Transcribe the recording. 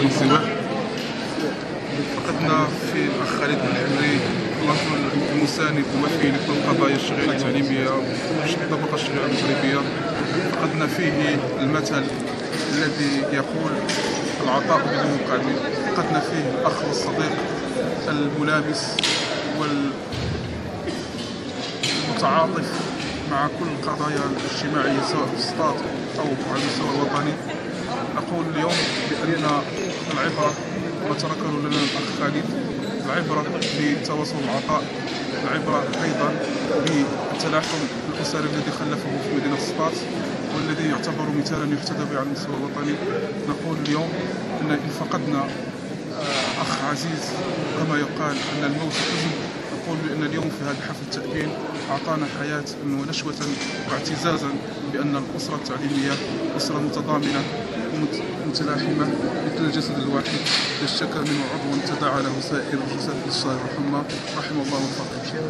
الانزواء. فقدنا في الأخ خالد الحمري الرجل المساند وفي لكل القضايا الشرعية التعليمية والطبقة الشرعية المغربية. فقدنا فيه المثل الذي يقول العطاء بدون مقابل. فقدنا فيه الأخ والصديق الملامس والمتعاطف مع كل القضايا الاجتماعية سواء في السطات أو على المستوى الوطني. نقول اليوم بأن العبرة ما تركه لنا الأخ خالد، العبرة بتواصل العطاء، العبرة أيضا بالتلاحم الأسري الذي خلفه في مدينة السطات والذي يعتبر مثالا يحتذى به على المستوى الوطني. نقول اليوم أن فقدنا أخ عزيز، كما يقال أن الموت حزن. نقول بأن اليوم في هذا حفل التأبين أعطانا حياة ونشوة واعتزازا بأن الأسرة التعليمية أسرة متضامنة ومتلاحمة مثل الجسد الواحد، إذا اشتكى منه عضو تداعى له سائر الجسد بالسهر والحمى. رحم الله الفقير.